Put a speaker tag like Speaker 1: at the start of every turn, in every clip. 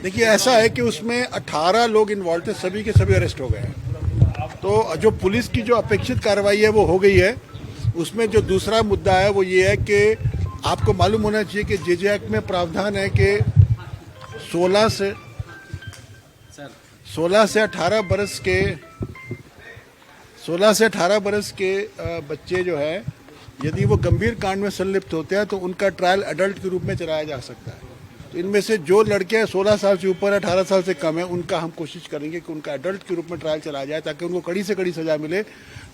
Speaker 1: देखिए ऐसा है कि उसमें 18 लोग इन्वॉल्व थे, सभी के सभी अरेस्ट हो गए हैं। तो जो पुलिस की जो अपेक्षित कार्रवाई है वो हो गई है। उसमें जो दूसरा मुद्दा है वो ये है कि आपको मालूम होना चाहिए कि जेजे एक्ट में प्रावधान है कि 16 से 18 बरस के 16 से 18 बरस के बच्चे जो है, यदि वो गंभीर कांड में संलिप्त होते हैं तो उनका ट्रायल अडल्ट के रूप में चलाया जा सकता है। तो इनमें से जो लड़के 16 साल से ऊपर 18 साल से कम है, उनका हम कोशिश करेंगे कि उनका अडल्ट के रूप में ट्रायल चलाया जाए, ताकि उनको कड़ी से कड़ी सजा मिले,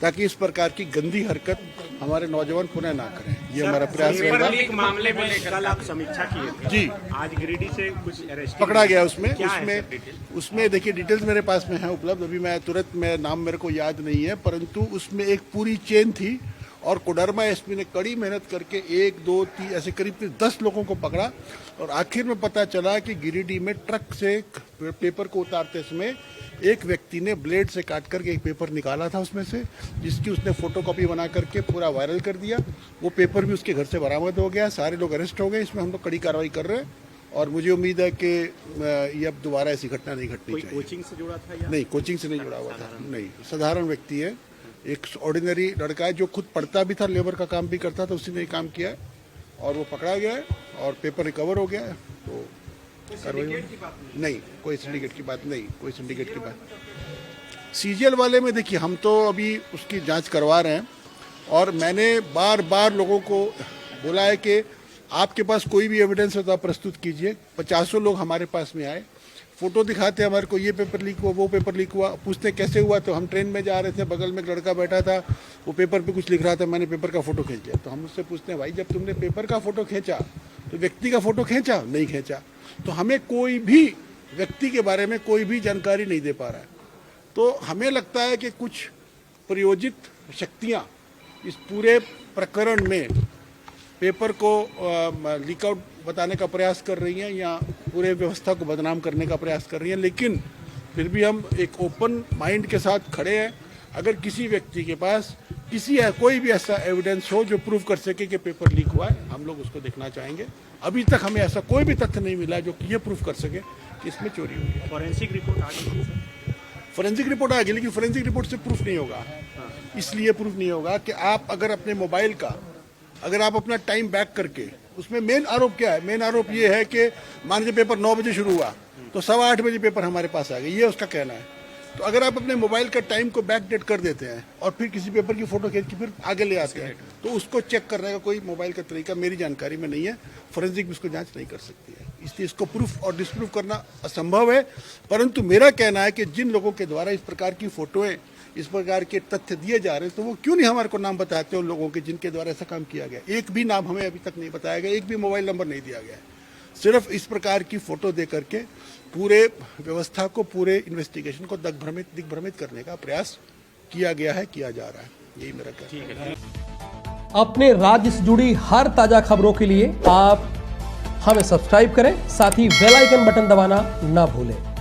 Speaker 1: ताकि इस प्रकार की गंदी हरकत हमारे नौजवान पुनः ना करें। ये हमारा प्रयास रहेगा।
Speaker 2: मामले में कल आप समीक्षा किए थे
Speaker 1: जी,
Speaker 2: आज गिरिडीह से कुछ अरेस्ट
Speaker 1: पकड़ा गया उसमें देखिए डिटेल्स मेरे पास में है उपलब्ध। अभी मैं तुरंत में नाम मेरे को याद नहीं है, परंतु उसमें एक पूरी चेन थी और कोडरमा एसपी ने कड़ी मेहनत करके 1, 2, 3 ऐसे करीब 10 लोगों को पकड़ा और आखिर में पता चला कि गिरिडीह में ट्रक से पेपर को उतारते समय एक व्यक्ति ने ब्लेड से काट करके एक पेपर निकाला था उसमें से, जिसकी उसने फोटोकॉपी बना करके पूरा वायरल कर दिया। वो पेपर भी उसके घर से बरामद हो गया, सारे लोग अरेस्ट हो गए। इसमें हम लोग कड़ी कार्रवाई कर रहे हैं और मुझे उम्मीद है कि ये अब दोबारा ऐसी घटना नहीं घटनी चाहिए।
Speaker 2: कोचिंग से जुड़ा था या?
Speaker 1: नहीं, कोचिंग से नहीं जुड़ा हुआ था, नहीं, साधारण व्यक्ति है, एक ऑर्डिनरी लड़का है जो खुद पढ़ता भी था, लेबर का काम भी करता था, उसी ने काम किया है और वो पकड़ा गया है और पेपर रिकवर हो गया है। तो नहीं, कोई सिंडिकेट की बात नहीं, कोई सिंडिकेट की बात। सीजीएल वाले में देखिए हम तो अभी उसकी जांच करवा रहे हैं और मैंने बार बार लोगों को बोला है कि आपके पास कोई भी एविडेंस हो तो आप प्रस्तुत कीजिए। 50 लोग हमारे पास में आए, फोटो दिखाते हमारे को, ये पेपर लीक हुआ, वो पेपर लीक हुआ, पूछते कैसे हुआ। तो हम ट्रेन में जा रहे थे, बगल में एक लड़का बैठा था, वो पेपर पे कुछ लिख रहा था, मैंने पेपर का फोटो खींच लिया। तो हम उससे पूछते हैं भाई जब तुमने पेपर का फोटो खींचा तो व्यक्ति का फोटो खींचा? नहीं खींचा। तो हमें कोई भी व्यक्ति के बारे में कोई भी जानकारी नहीं दे पा रहा है। तो हमें लगता है कि कुछ प्रयोजित शक्तियाँ इस पूरे प्रकरण में पेपर को लीक आउट बताने का प्रयास कर रही हैं या पूरे व्यवस्था को बदनाम करने का प्रयास कर रही हैं। लेकिन फिर भी हम एक ओपन माइंड के साथ खड़े हैं। अगर किसी व्यक्ति के पास कोई भी ऐसा एविडेंस हो जो प्रूव कर सके कि पेपर लीक हुआ है, हम लोग उसको देखना चाहेंगे। अभी तक हमें ऐसा कोई भी तथ्य नहीं मिला जो कि ये प्रूव कर सके कि इसमें चोरी हुई है।
Speaker 2: फॉरेंसिक रिपोर्ट आ गई?
Speaker 1: फॉरेंसिक रिपोर्ट आ गई, लेकिन फॉरेंसिक रिपोर्ट से प्रूफ नहीं होगा। इसलिए प्रूफ नहीं होगा कि आप अगर अपने मोबाइल का अगर आप अपना टाइम बैक करके, उसमें मेन आरोप क्या है? मेन आरोप ये है कि मान लीजिए पेपर 9 बजे शुरू हुआ तो 8:15 बजे पेपर हमारे पास आ गया, ये उसका कहना है। तो अगर आप अपने मोबाइल का टाइम को बैक डेट कर देते हैं और फिर किसी पेपर की फोटो खींच के फिर आगे ले आते हैं, तो उसको चेक करने का कोई मोबाइल का तरीका मेरी जानकारी में नहीं है। फॉरेंसिक भी इसको जांच नहीं कर सकती है, इसलिए इसको प्रूफ और डिस्प्रूव करना असंभव है। परंतु मेरा कहना है कि जिन लोगों के द्वारा इस प्रकार की फोटोएं, इस प्रकार के तथ्य दिए जा रहे हैं, तो वो क्यों नहीं हमारे को नाम बताते उन लोगों के जिनके द्वारा ऐसा काम किया गया। एक भी नाम हमें अभी तक नहीं बताया गया, एक भी मोबाइल नंबर नहीं दिया गया है। सिर्फ इस प्रकार की फोटो दे करके पूरे व्यवस्था को, पूरे इन्वेस्टिगेशन को दिग्भ्रमित करने का प्रयास किया गया है, किया जा रहा है। यही मेरा कहना है।
Speaker 3: अपने राज्य से जुड़ी हर ताजा खबरों के लिए आप हमें सब्सक्राइब करें, साथ ही बेल आइकन बटन दबाना ना भूलें।